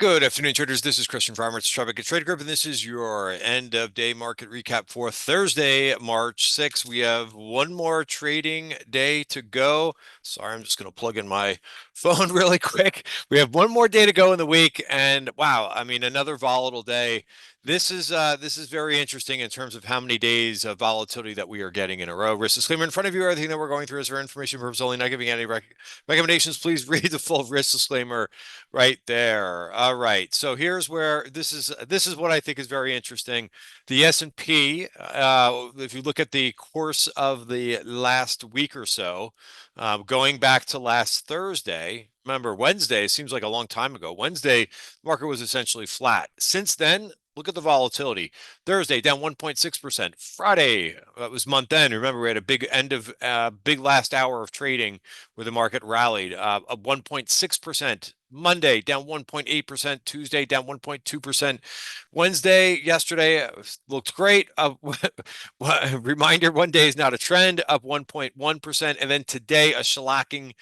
Good afternoon, traders. This is Christian Farmer. It's Traffic Trade Group, and this is your end of day market recap for Thursday, March 6th. We have one more trading day to go. Sorry, I'm just going to plug in my phone really quick. We have one more day to go in the week, and wow, I mean, another volatile day. This is very interesting in terms of how many days of volatility that we are getting in a row. Risk disclaimer in front of you. Everything that we're going through is for information purposes only, not giving any recommendations. Please read the full risk disclaimer right there. All right. So here's where this is what I think is very interesting. The S&P, if you look at the course of the last week or so, going back to last Thursday, remember Wednesday, it seems like a long time ago. Wednesday, market was essentially flat. Since then, look at the volatility. Thursday down 1.6%. Friday, that was month end. Remember, we had a big end of big last hour of trading where the market rallied up 1.6%. Monday down 1.8%. Tuesday down 1.2%. Wednesday, yesterday looked great. Reminder: one day is not a trend. Up 1.1%, and then today a shellacking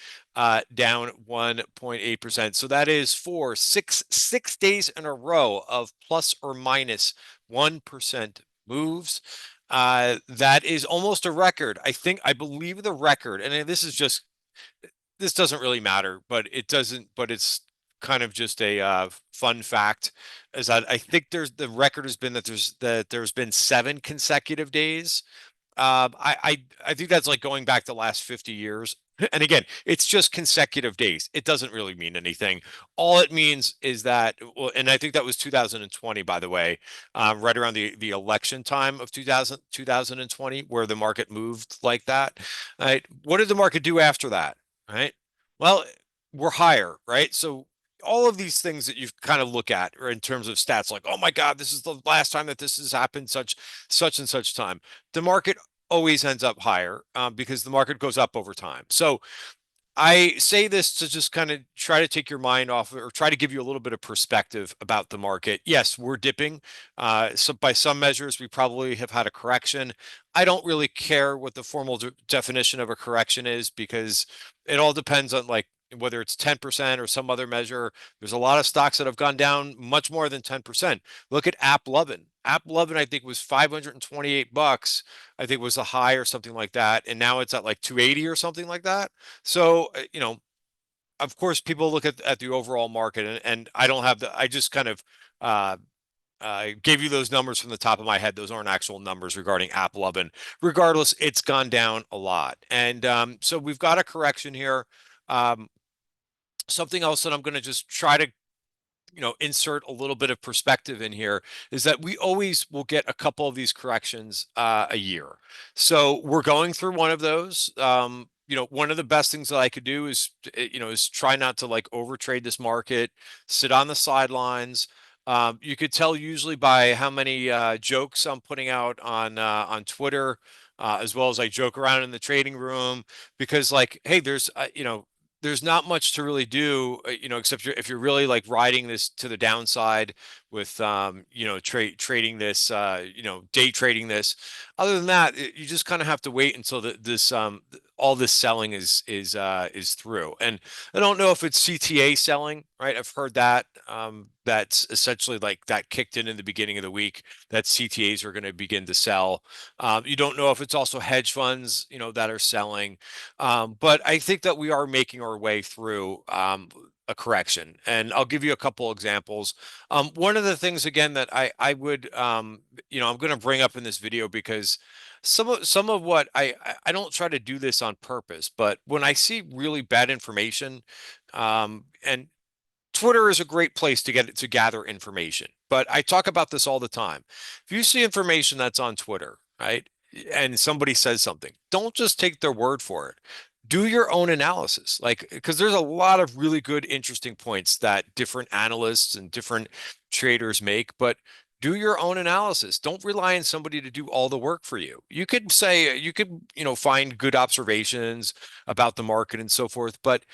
down 1.8%. So that is for six days in a row of plus or minus 1% moves. That is almost a record. I believe the record, and this doesn't really matter, but it's kind of just a fun fact, is that I think the record has been that there's been 7 consecutive days. I think that's like going back the last 50 years. And again, it's just consecutive days. It doesn't really mean anything. All it means is that, well, and I think that was 2020, by the way, right around the election time of 2020, where the market moved like that. Right? What did the market do after that? Right? Well, we're higher, right? So all of these things that you kind of look at or in terms of stats, like, oh my God, this is the last time that this has happened, such and such time. The market always ends up higher because the market goes up over time. So I say this to just kind of try to take your mind off, or try to give you a little bit of perspective about the market. Yes, we're dipping. So by some measures, we probably have had a correction. I don't really care what the formal definition of a correction is, because it all depends on, like, whether it's 10% or some other measure. There's a lot of stocks that have gone down much more than 10%. Look at AppLovin. AppLovin, I think, was $528. I think was a high or something like that. And now it's at like 280 or something like that. So, of course, people look at the overall market, and I don't have I just kind of gave you those numbers from the top of my head. Those aren't actual numbers regarding AppLovin. Regardless, it's gone down a lot. And so we've got a correction here. Something else that I'm going to just try to insert a little bit of perspective in here is that we always will get a couple of these corrections a year. So we're going through one of those. One of the best things that I could do is try not to like overtrade this market, sit on the sidelines. You could tell usually by how many jokes I'm putting out on Twitter, as well as I joke around in the trading room, because, like, hey, there's not much to really do, except if you're really like riding this to the downside with, trading this, day trading this. Other than that, you just kind of have to wait until all this selling is through. And I don't know if it's CTA selling, right? I've heard that that's essentially like that kicked in the beginning of the week, that CTAs are going to begin to sell. You don't know if it's also hedge funds, that are selling. But I think that we are making our way through a correction, and I'll give you a couple examples. One of the things, again, that I would I'm going to bring up in this video, because some of what I don't try to do this on purpose, but when I see really bad information, and Twitter is a great place to gather information, but I talk about this all the time. If you see information that's on Twitter, right, and somebody says something, don't just take their word for it. Do your own analysis, like, because there's a lot of really good, interesting points that different analysts and different traders make, but do your own analysis. Don't rely on somebody to do all the work for you. You could find good observations about the market and so forth, but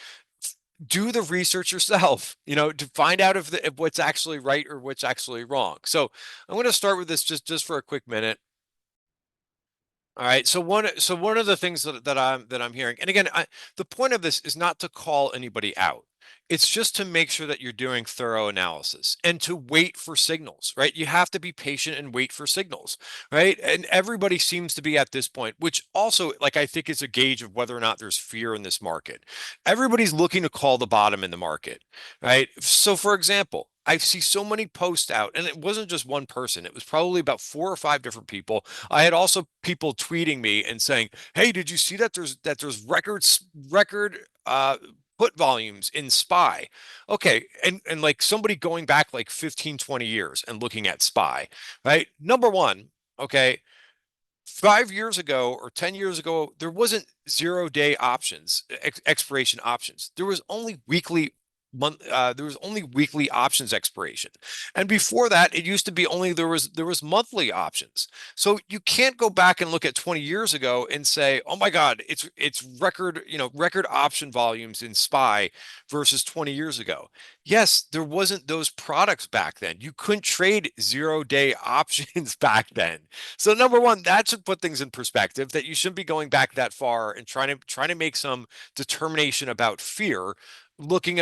do the research yourself, to find out if what's actually right or what's actually wrong. So I'm going to start with this just for a quick minute. All right. So one of the things that I'm hearing, and again, the point of this is not to call anybody out. It's just to make sure that you're doing thorough analysis and to wait for signals, right? You have to be patient and wait for signals, right? And everybody seems to be at this point, which also, like, I think is a gauge of whether or not there's fear in this market. Everybody's looking to call the bottom in the market, right? So, for example, I see so many posts out, and it wasn't just one person. It was probably about 4 or 5 different people. I had also people tweeting me and saying, "Hey, did you see that there's record put volumes in SPY?" Okay, and like somebody going back like 15, 20 years and looking at SPY, right? Number one, okay, 5 years ago or 10 years ago, there wasn't 0 day options, expiration options. There was only weekly options expiration. And before that, it used to be only there was monthly options. So you can't go back and look at 20 years ago and say, "Oh my God, it's record, record option volumes in SPY versus 20 years ago." Yes, there wasn't those products back then. You couldn't trade 0 day options back then. So number one, that should put things in perspective that you shouldn't be going back that far and trying to make some determination about fear, looking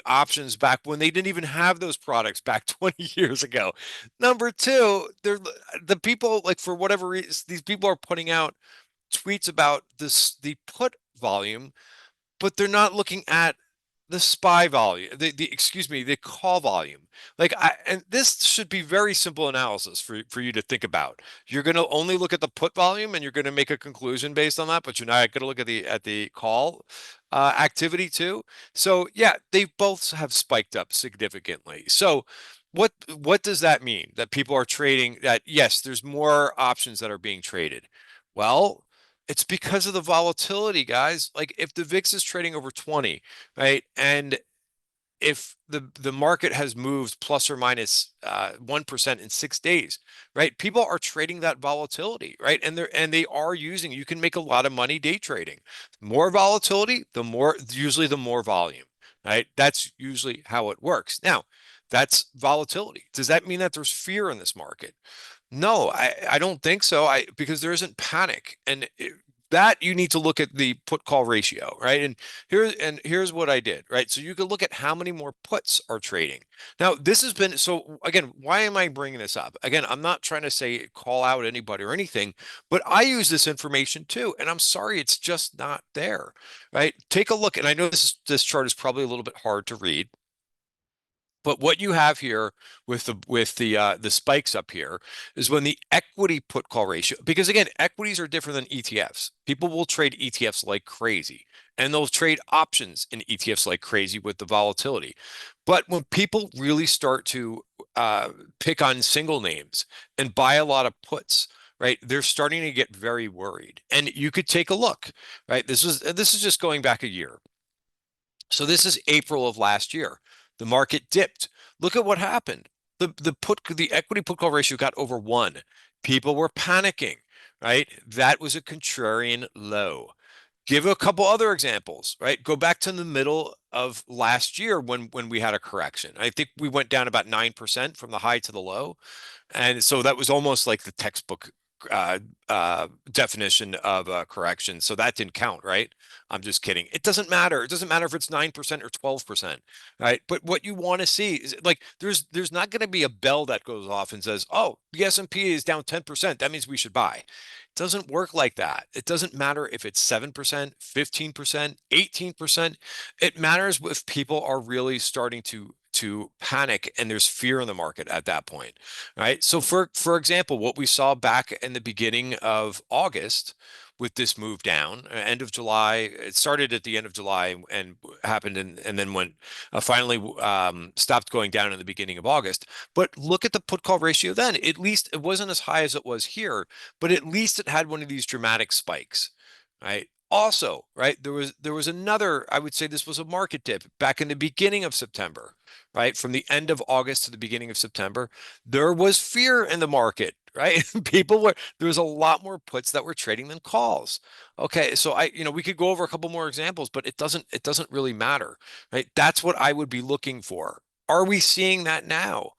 options back when they didn't even have those products back 20 years ago. Number two, the people, like, for whatever reason, these people are putting out tweets about the put volume, but they're not looking at the SPY volume, the excuse me, the call volume. And this should be very simple analysis for you to think about. You're going to only look at the put volume and you're going to make a conclusion based on that, but you're not going to look at the call activity too. So yeah, they both have spiked up significantly. So what does that mean? That people are trading, that yes, there's more options that are being traded. Well, it's because of the volatility, guys. Like, if the VIX is trading over 20, right? And if the market has moved plus or minus 1% in 6 days, right? People are trading that volatility, right? And they are using, you can make a lot of money day trading. More volatility, usually the more volume, right? That's usually how it works. Now, that's volatility. Does that mean that there's fear in this market? No, I don't think so. Because there isn't panic, and that you need to look at the put call ratio, right? And here's what I did, right? So you can look at how many more puts are trading. Now, this has been, so again, why am I bringing this up? Again, I'm not trying to say call out anybody or anything, but I use this information too, and I'm sorry, it's just not there, right? Take a look, and I know this chart is probably a little bit hard to read. But what you have here with the spikes up here is when the equity put call ratio, because again, equities are different than ETFs. People will trade ETFs like crazy, and they'll trade options in ETFs like crazy with the volatility. But when people really start to pick on single names and buy a lot of puts, right, they're starting to get very worried. And you could take a look, right? This is just going back a year. So this is April of last year. The market dipped. Look at what happened. The equity put call ratio got over 1. People were panicking, right? That was a contrarian low. Give a couple other examples, right? Go back to the middle of last year when we had a correction. I think we went down about 9% from the high to the low. And so that was almost like the textbook definition of a correction. So that didn't count, right? I'm just kidding. It doesn't matter. It doesn't matter if it's 9% or 12%, right? But what you want to see is, like, there's not going to be a bell that goes off and says, "Oh, the S&P is down 10%. That means we should buy." It doesn't work like that. It doesn't matter if it's 7%, 15%, 18%. It matters if people are really starting to panic and there's fear in the market at that point, right? So for example, what we saw back in the beginning of August with this move down, end of July, it started at the end of July and happened and then went finally stopped going down in the beginning of August. But look at the put call ratio then. At least it wasn't as high as it was here, but at least it had one of these dramatic spikes, right? Also, right, there was another, I would say this was a market dip back in the beginning of September, right? From the end of August to the beginning of September, there was fear in the market, right? There was a lot more puts that were trading than calls. Okay, so we could go over a couple more examples, but it doesn't really matter, right? That's what I would be looking for. Are we seeing that now?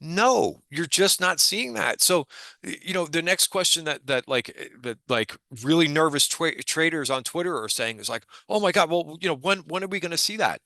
No, you're just not seeing that. So, the next question that really nervous traders on Twitter are saying is like, "Oh my God, well, when are we going to see that?"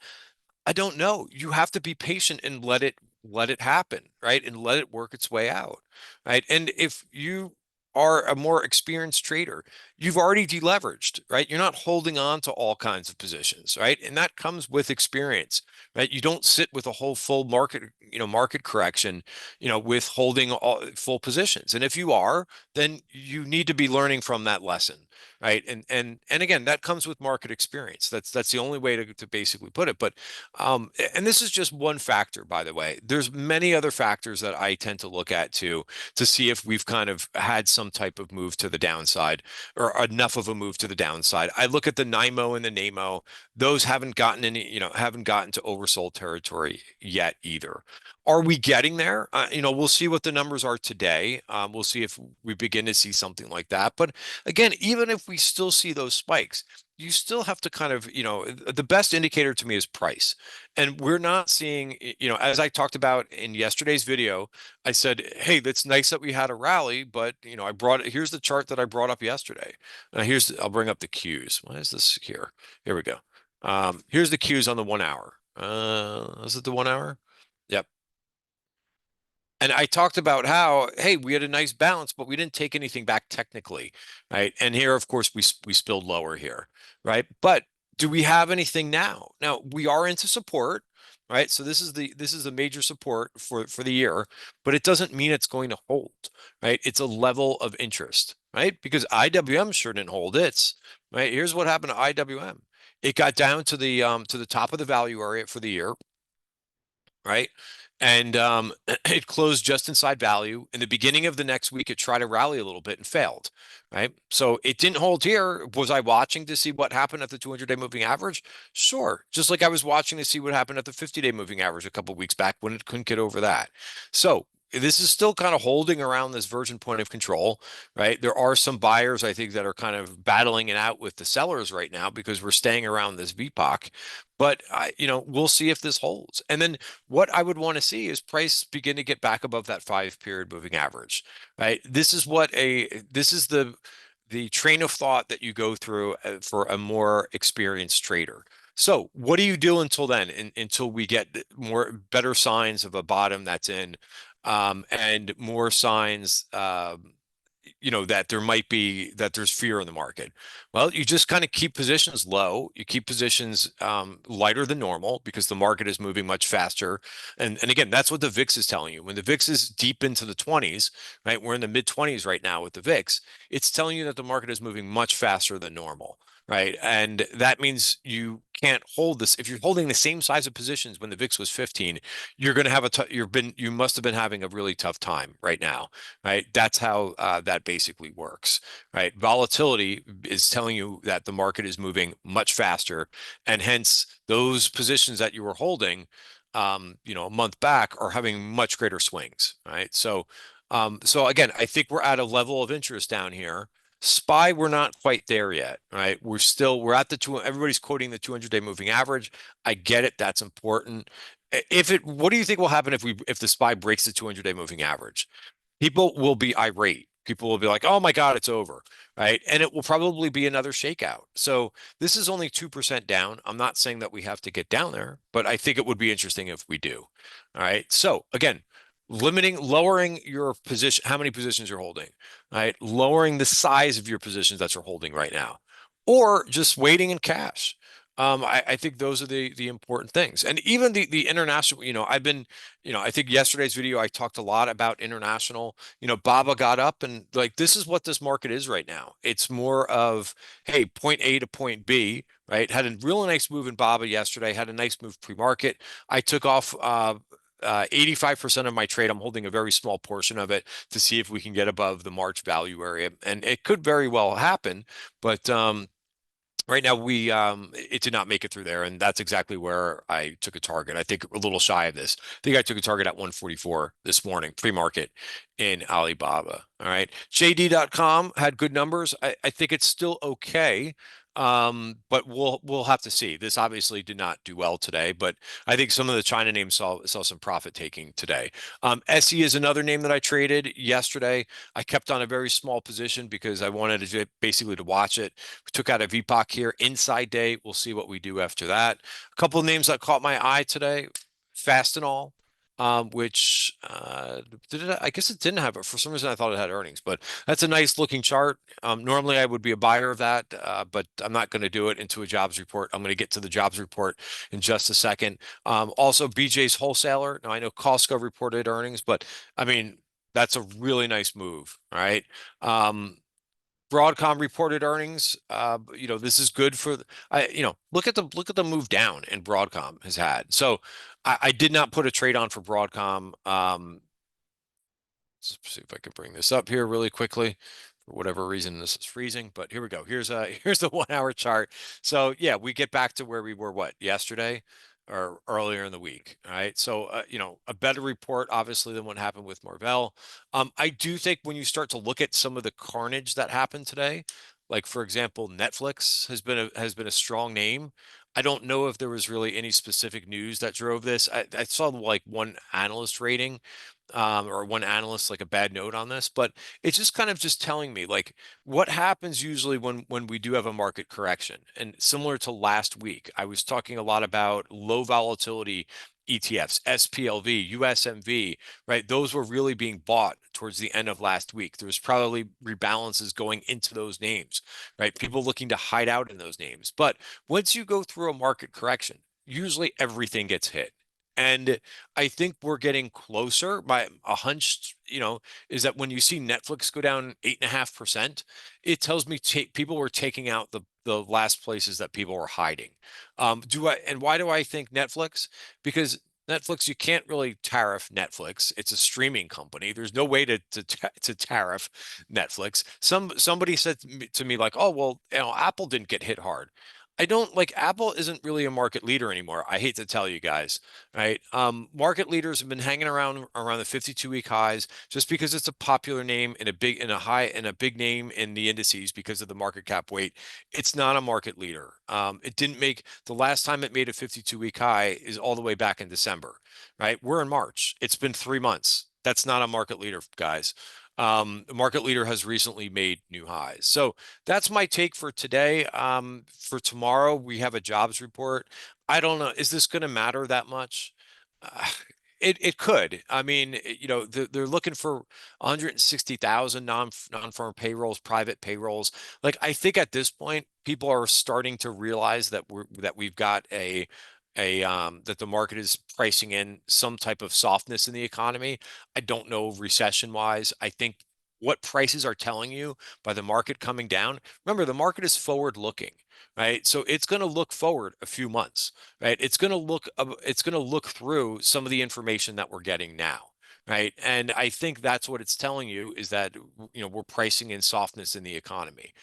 I don't know. You have to be patient and let it happen, right? And let it work its way out, right? And if you are a more experienced trader, you've already deleveraged, right? You're not holding on to all kinds of positions, right? And that comes with experience, right? You don't sit with a whole full market, market correction, with holding all full positions. And if you are, then you need to be learning from that lesson, right? And again, that comes with market experience. That's the only way to basically put it. But and this is just one factor, by the way. There's many other factors that I tend to look at too, to see if we've kind of had some type of move to the downside or enough of a move to the downside. I look at the NIMO and the NAMO. Those haven't gotten any, haven't gotten to oversold territory yet either. Are we getting there? We'll see what the numbers are today. We'll see if we begin to see something like that. But again, even if we still see those spikes, you still have to kind of, the best indicator to me is price. And we're not seeing, as I talked about in yesterday's video, I said, hey, that's nice that we had a rally, but, here's the chart that I brought up yesterday. I'll bring up the cues. Why is this here? Here we go. Here's the cues on the 1 hour. Is it the 1 hour? Yep. And I talked about how, hey, we had a nice balance, but we didn't take anything back technically, right? And here, of course, we spilled lower here, right? But do we have anything now? Now we are into support, right? So this is the major support for the year, but it doesn't mean it's going to hold, right? It's a level of interest, right? Because IWM sure didn't hold its, right? Here's what happened to IWM. It got down to the top of the value area for the year, right? And it closed just inside value. In the beginning of the next week, it tried to rally a little bit and failed, right? So it didn't hold here. Was I watching to see what happened at the 200-day moving average? Sure. Just like I was watching to see what happened at the 50-day moving average a couple of weeks back when it couldn't get over that. So this is still kind of holding around this version point of control, right? There are some buyers, I think, that are kind of battling it out with the sellers right now because we're staying around this VPOC. But we'll see if this holds. And then what I would want to see is price begin to get back above that 5 period moving average, right? This is the train of thought that you go through for a more experienced trader. So what do you do until then, until we get better signs of a bottom that's in, and more signs, that there's fear in the market? Well, you just kind of keep positions low. You keep positions lighter than normal because the market is moving much faster. And again, that's what the VIX is telling you. When the VIX is deep into the 20s, right? We're in the mid 20s right now with the VIX. It's telling you that the market is moving much faster than normal. Right. And that means you can't hold this. If you're holding the same size of positions when the VIX was 15, you're going to have you must have been having a really tough time right now, right? That's how that basically works, right? Volatility is telling you that the market is moving much faster, and hence those positions that you were holding, a month back are having much greater swings, right? So again, I think we're at a level of interest down here. SPY, we're not quite there yet, right? We're at the two. Everybody's quoting the 200-day moving average. I get it. That's important. What do you think will happen if the SPY breaks the 200-day moving average? People will be irate. People will be like, oh my God, it's over, right? And it will probably be another shakeout. So this is only 2% down. I'm not saying that we have to get down there, but I think it would be interesting if we do. All right. So again, lowering your position, how many positions you're holding, right? Lowering the size of your positions that you're holding right now, or just waiting in cash. I think those are the important things. And even the international, I think yesterday's video, I talked a lot about international. Baba got up and like, this is what this market is right now. It's more of, hey, point A to point B, right? Had a real nice move in Baba yesterday, had a nice move pre-market. I took off 85% of my trade. I'm holding a very small portion of it to see if we can get above the March value area. And it could very well happen, but right now it did not make it through there, and that's exactly where I took a target. I think a little shy of this. I think I took a target at 144 this morning, pre-market in Alibaba. All right. JD.com had good numbers. I think it's still okay. But we'll have to see. This obviously did not do well today, but I think some of the China names saw some profit taking today. SE is another name that I traded yesterday. I kept on a very small position because I wanted to basically to watch it. We took out a VPOC here inside day. We'll see what we do after that. A couple of names that caught my eye today, Fastenal. Which I guess it didn't have it for some reason. I thought it had earnings, but that's a nice looking chart. Normally I would be a buyer of that, but I'm not going to do it into a jobs report. I'm going to get to the jobs report in just a second. Also, BJ's Wholesaler. Now I know Costco reported earnings, but I mean that's a really nice move, right? Broadcom reported earnings. This is good for look at the move down and Broadcom has had. So I did not put a trade on for Broadcom. Let's see if I can bring this up here really quickly. For whatever reason, this is freezing, but here we go. Here's the 1 hour chart. So yeah, we get back to where we were, what, yesterday or earlier in the week. All right. So a better report, obviously, than what happened with Marvell. I do think when you start to look at some of the carnage that happened today, like for example, Netflix has been a strong name. I don't know if there was really any specific news that drove this. I saw like one analyst rating or one analyst like a bad note on this, but it's just kind of just telling me like what happens usually when we do have a market correction. And similar to last week, I was talking a lot about low volatility ETFs, SPLV, USMV, right? Those were really being bought towards the end of last week. There was probably rebalances going into those names, right? People looking to hide out in those names. But once you go through a market correction, usually everything gets hit. And I think we're getting closer. My a hunch, is that when you see Netflix go down 8.5%, it tells me people were taking out the last places that people were hiding. And why do I think Netflix? Because Netflix, you can't really tariff Netflix. It's a streaming company. There's no way to tariff Netflix. Somebody said to me like, oh well, Apple didn't get hit hard. I don't like Apple isn't really a market leader anymore. I hate to tell you guys, right? Market leaders have been hanging around the 52-week highs just because it's a popular name and a big name in the indices because of the market cap weight. It's not a market leader. It didn't make the last time it made a 52-week high is all the way back in December, right? We're in March. It's been 3 months. That's not a market leader, guys. The market leader has recently made new highs. So that's my take for today. For tomorrow, we have a jobs report. I don't know. Is this going to matter that much? Uh, it could. I mean, they're looking for 160,000 non-farm payrolls, private payrolls. Like I think at this point, people are starting to realize that we've got that the market is pricing in some type of softness in the economy. I don't know recession wise. I think what prices are telling you by the market coming down. Remember, the market is forward looking, right? So it's going to look forward a few months, right? It's going to look through some of the information that we're getting now. Right. And I think that's what it's telling you is that, we're pricing in softness in the economy.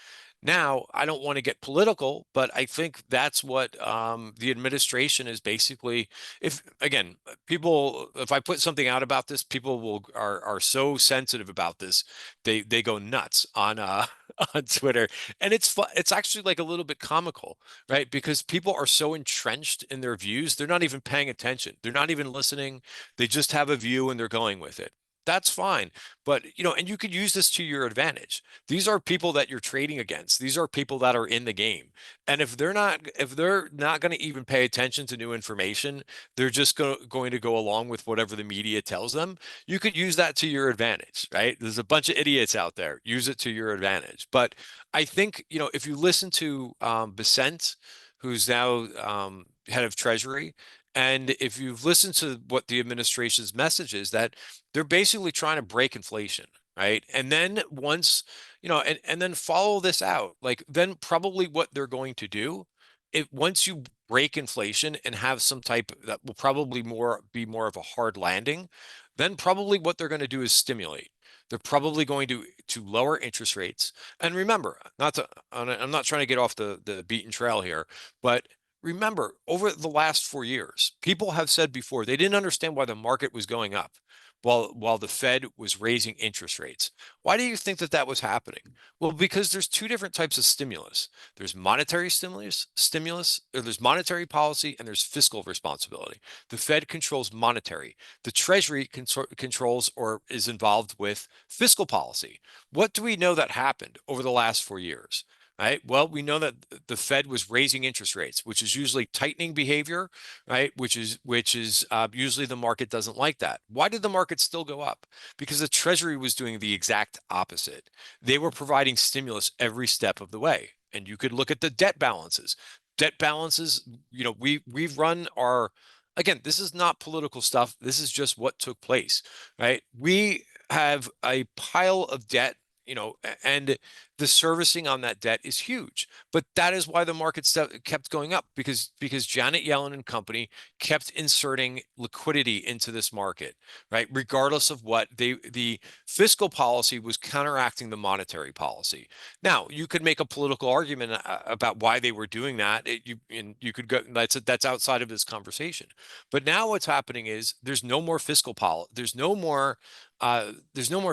Now, I don't want to get political, but I think that's what the administration is basically. If again, if I put something out about this, people are so sensitive about this, they go nuts on on Twitter, and it's actually like a little bit comical, right? Because people are so entrenched in their views, they're not even paying attention, they're not even listening, they just have a view and they're going with it. That's fine, but and you could use this to your advantage. These are people that you're trading against. These are people that are in the game. And if they're not going to even pay attention to new information, they're just going to go along with whatever the media tells them. You could use that to your advantage, right? There's a bunch of idiots out there. Use it to your advantage. But I think, if you listen to Besant, who's now head of Treasury, and if you've listened to what the administration's message is, that they're basically trying to break inflation, right? And then once and then follow this out. Like then probably what they're going to do, if once you break inflation and have some type that will probably be more of a hard landing, then probably what they're going to do is stimulate. They're probably going to lower interest rates. And remember, I'm not trying to get off the beaten trail here, but remember, over the last 4 years, people have said before they didn't understand why the market was going up. while the Fed was raising interest rates. Why do you think that that was happening? Well, because there's two different types of stimulus. There's monetary stimulus, or there's monetary policy, and there's fiscal responsibility. The Fed controls monetary. The Treasury controls or is involved with fiscal policy. What do we know that happened over the last 4 years? Right. Well, we know that the Fed was raising interest rates, which is usually tightening behavior, right? Which is usually the market doesn't like that. Why did the market still go up? Because the Treasury was doing the exact opposite. They were providing stimulus every step of the way. And you could look at the debt balances. Debt balances, we've run our, again, this is not political stuff. This is just what took place, right? We have a pile of debt, and the servicing on that debt is huge. But that is why the market kept going up, because Janet Yellen and company kept inserting liquidity into this market, right? Regardless of what the fiscal policy was counteracting the monetary policy. Now, you could make a political argument about why they were doing that. You could go, that's outside of this conversation. But now what's happening is there's no more fiscal policy. There's no more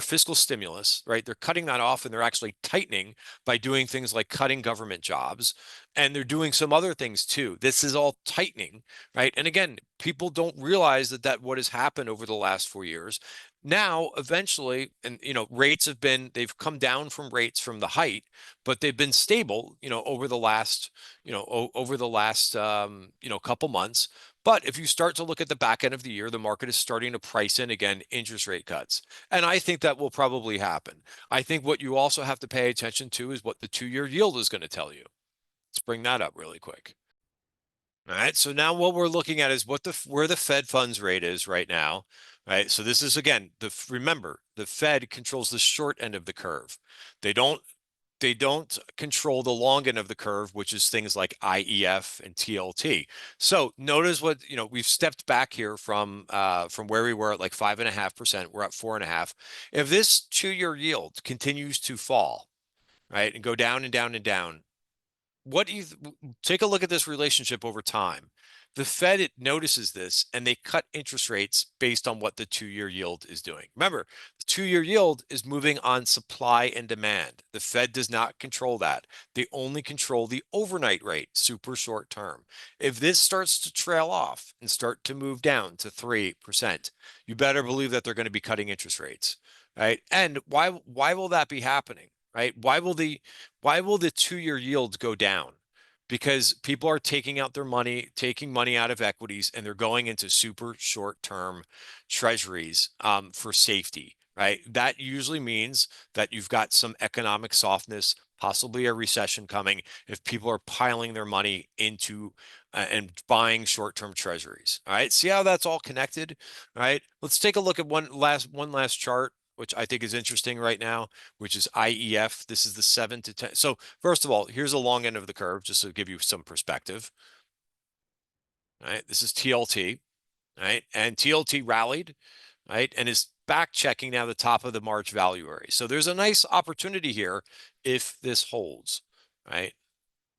fiscal stimulus, right? They're cutting that off, and they're actually tightening by doing things like cutting government jobs. And they're doing some other things too. This is all tightening, right? And again, people don't realize that what has happened over the last 4 years. Now, eventually, and they've come down from rates from the height, but they've been stable, over the last, couple months. But if you start to look at the back end of the year, the market is starting to price in again interest rate cuts. And I think that will probably happen. I think what you also have to pay attention to is what the 2-year yield is going to tell you. Let's bring that up really quick. All right. So now what we're looking at is where the Fed funds rate is right now. Right. So this is, again, remember, the Fed controls the short end of the curve. They don't control the long end of the curve, which is things like IEF and TLT. So notice we've stepped back here from where we were at like 5.5%. We're at 4.5. If this 2-year yield continues to fall, right, and go down and down and down, what do you take a look at this relationship over time? The Fed notices this, and they cut interest rates based on what the 2-year yield is doing. Remember, the 2-year yield is moving on supply and demand. The Fed does not control that. They only control the overnight rate, super short term. If this starts to trail off and start to move down to 3%, you better believe that they're going to be cutting interest rates, right? And why will that be happening, right? Why will the 2-year yield go down? Because people are taking out their money, taking money out of equities, and they're going into super short-term treasuries for safety, right? That usually means that you've got some economic softness, possibly a recession coming, if people are piling their money into and buying short-term treasuries. All right, see how that's all connected? All right, let's take a look at one last chart, which I think is interesting right now, which is IEF. This is the 7 to 10. So first of all, here's a long end of the curve, just to give you some perspective. All right, this is TLT, right? And TLT rallied, right? And is back checking now the top of the March value area. So there's a nice opportunity here if this holds, right?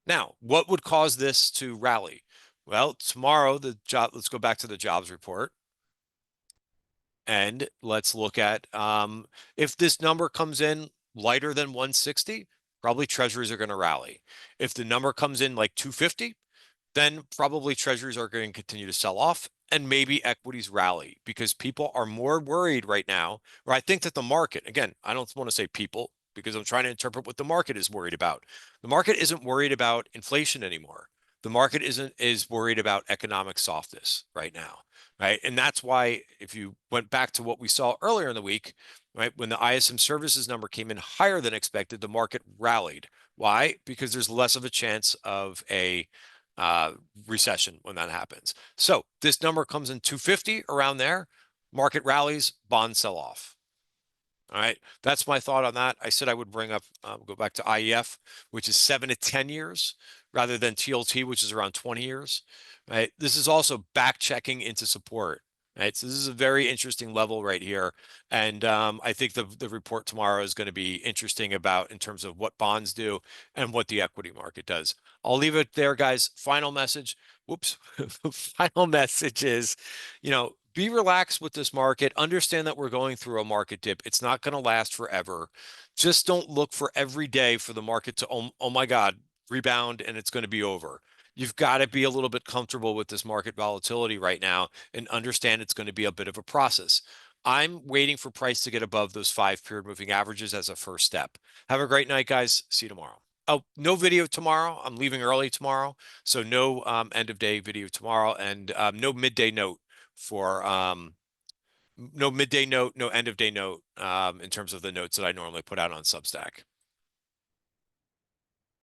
Now, what would cause this to rally? Well, tomorrow, let's go back to the jobs report. And let's look at if this number comes in lighter than 160, probably treasuries are going to rally. If the number comes in like 250, then probably treasuries are going to continue to sell off, and maybe equities rally because people are more worried right now. Or I think that the market, again, I don't want to say people because I'm trying to interpret what the market is worried about. The market isn't worried about inflation anymore. The market is worried about economic softness right now, right? And that's why if you went back to what we saw earlier in the week, right, when the ISM services number came in higher than expected, the market rallied. Why? Because there's less of a chance of a recession when that happens. So this number comes in 250 around there, market rallies, bonds sell off. All right, that's my thought on that. I said I would bring up, go back to IEF, which is 7 to 10 years, rather than TLT, which is around 20 years. Right, this is also back checking into support. Right, so this is a very interesting level right here, and I think the report tomorrow is going to be interesting about in terms of what bonds do and what the equity market does. I'll leave it there, guys. Final message. Whoops. Final message is, be relaxed with this market. Understand that we're going through a market dip. It's not going to last forever. Just don't look for every day for the market to, oh my God, rebound and it's going to be over. You've got to be a little bit comfortable with this market volatility right now and understand it's going to be a bit of a process. I'm waiting for price to get above those 5 period moving averages as a first step. Have a great night, guys. See you tomorrow. Oh, no video tomorrow. I'm leaving early tomorrow. So no end of day video tomorrow, and no midday note for no midday note, no end of day note in terms of the notes that I normally put out on Substack.